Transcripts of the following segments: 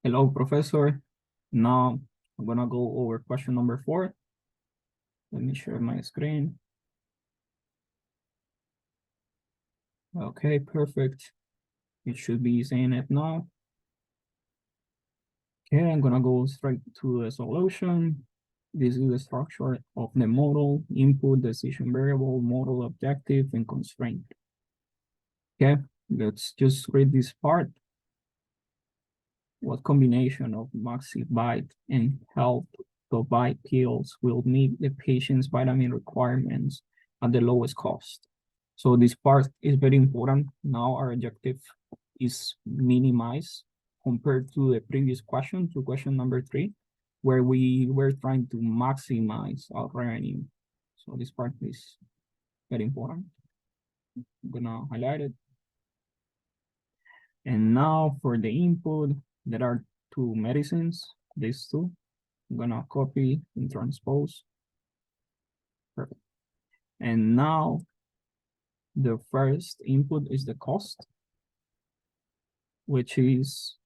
Hello, Professor. Now I'm gonna go over question number 4. Let me share my screen. Okay, perfect. It should be saying it now. Okay, I'm gonna go straight to the solution. This is the structure of the model: input, decision variable, model objective, and constraint. Okay, let's just read this part. What combination of MaxiBite and HealthToBite pills will meet the patient's vitamin requirements at the lowest cost? So this part is very important. Now our objective is minimize compared to the previous question, to question number 3, where we were trying to maximize our revenue. So this part is very important. I'm gonna highlight it. And now for the input, there are two medicines, these two. I'm gonna copy and transpose. Perfect. And now the first input is the cost, which is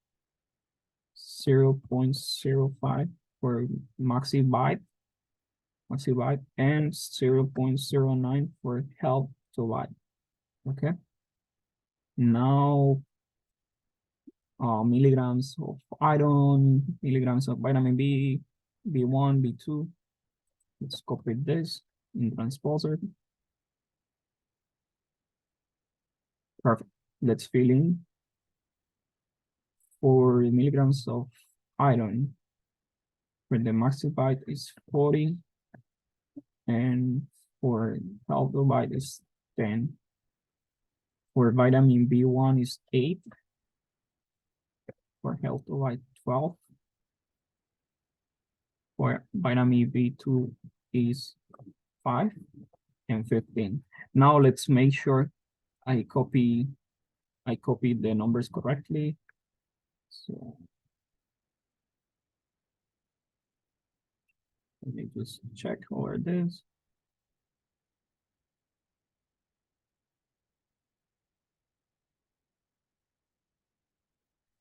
0.05 for MaxiBite, and 0.09 for HealthToBite. Okay. Now milligrams of iron, milligrams of vitamin B, B1, B2. Let's copy this in transposer. Perfect. Let's fill in for milligrams of iron. For the MaxiBite is 40, and for HealthToBite is 10. For vitamin B1 is 8. For HealthToBite 12. For vitamin B2 is 5 and 15. Now let's make sure I copy the numbers correctly. So let me just check over this.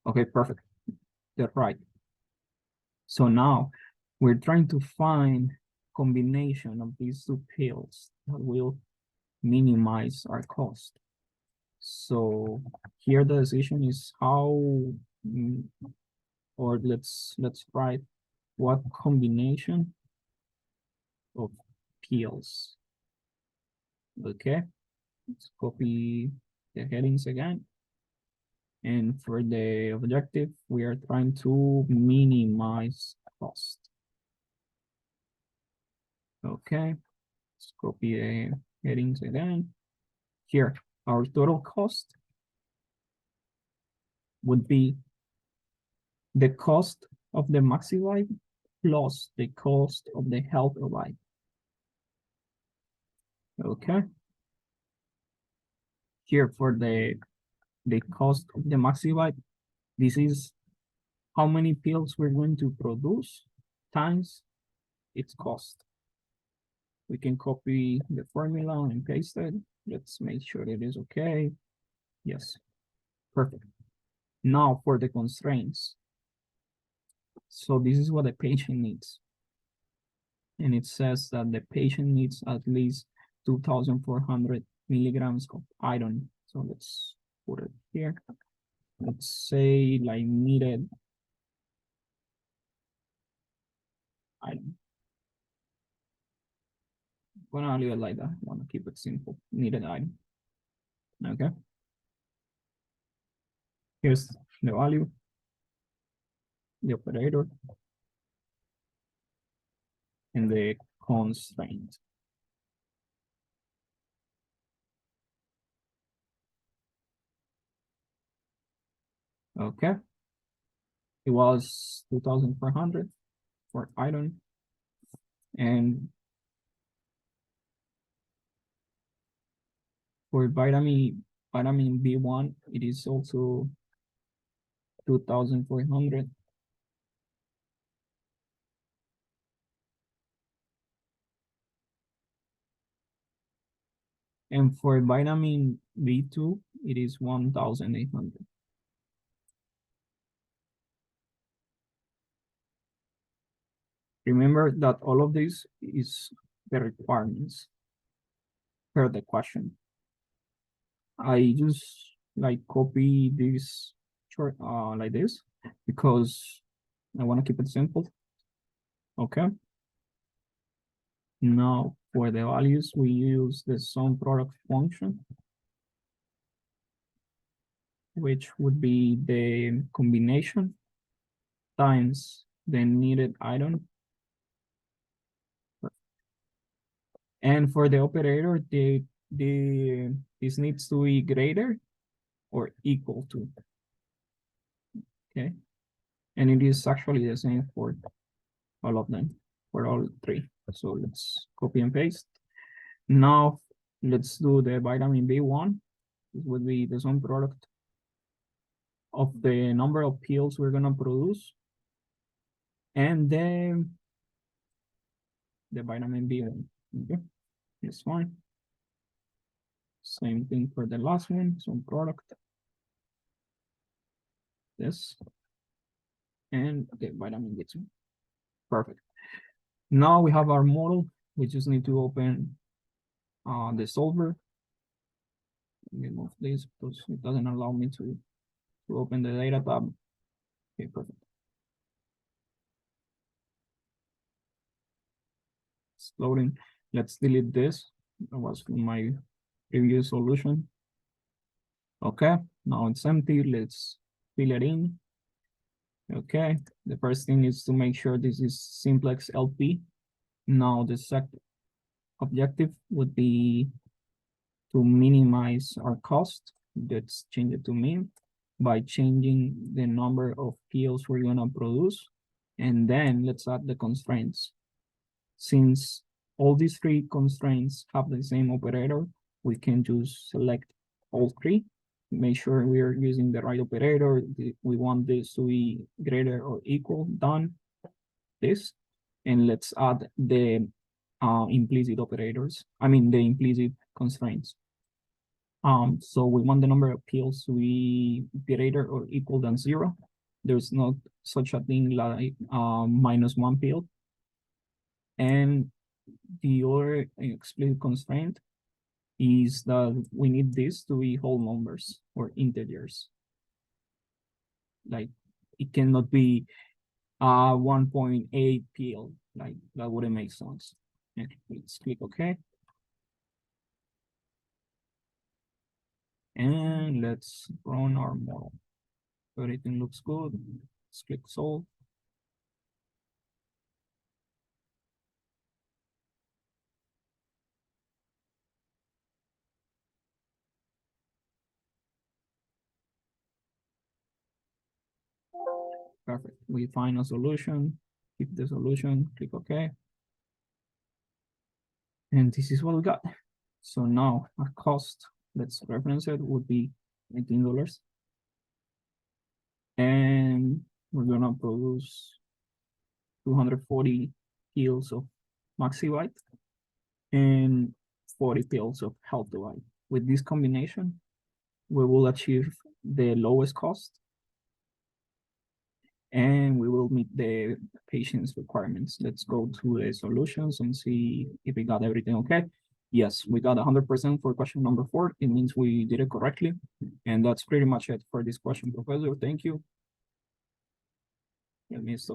Okay, perfect. That's right. So now we're trying to find combination of these two pills that will minimize our cost. So here the decision is how, or let's write what combination of pills. Okay, let's copy the headings again. And for the objective, we are trying to minimize cost. Okay, let's copy the headings again. Here, our total cost would be the cost of the MaxiBite plus the cost of the HealthToBite. Okay. Here for the cost of the MaxiBite, this is how many pills we're going to produce times its cost. We can copy the formula and paste it. Let's make sure it is okay. Yes, perfect. Now for the constraints. So this is what the patient needs. And it says that the patient needs at least 2,400 milligrams of iron. So let's put it here. Let's say like needed iron. I'm gonna leave it like that. I want to keep it simple. Needed iron. Okay. Here's the value, the operator, and the constraint. Okay. It was 2,400 for iron, and for vitamin B1, it is also 2,400. And for vitamin B2, it is 1,800. Remember that all of this is the requirements per the question. I just like copy this short like this because I want to keep it simple. Okay. Now for the values, we use the sum product function, which would be the combination times the needed item. And for the operator, this needs to be greater or equal to. Okay. And it is actually the same for all of them, for all three. So let's copy and paste. Now let's do the vitamin B1. This would be the sum product of the number of pills we're gonna produce and then the vitamin B1. Okay, it's fine. Same thing for the last one, sum product. This and the vitamin B2. Perfect. Now we have our model. We just need to open the solver. Let me move this because it doesn't allow me to open the data tab. Okay, perfect. It's loading. Let's delete this. That was my previous solution. Okay, now it's empty. Let's fill it in. Okay, the first thing is to make sure this is simplex LP. Now the second objective would be to minimize our cost. Let's change it to min by changing the number of pills we're gonna produce. And then let's add the constraints. Since all these three constraints have the same operator, we can just select all three, make sure we are using the right operator. We want this to be greater or equal, done this. And let's add the implicit operators, the implicit constraints. So we want the number of pills to be greater or equal than 0. There's not such a thing like -1 pill. And the other explicit constraint is that we need this to be whole numbers or integers. Like it cannot be 1.8 pill, like that wouldn't make sense. Okay, let's click OK. And let's run our model. Everything looks good. Let's click solve. Perfect. We find a solution, keep the solution, click OK. And this is what we got. So now our cost, let's reference it, would be $19. And we're gonna produce 240 pills of MaxiVite and 40 pills of HealthVite. With this combination, we will achieve the lowest cost and we will meet the patient's requirements. Let's go to the solutions and see if we got everything okay. Yes, we got 100% for question number 4. It means we did it correctly. And that's pretty much it for this question, Professor. Thank you. Let me stop.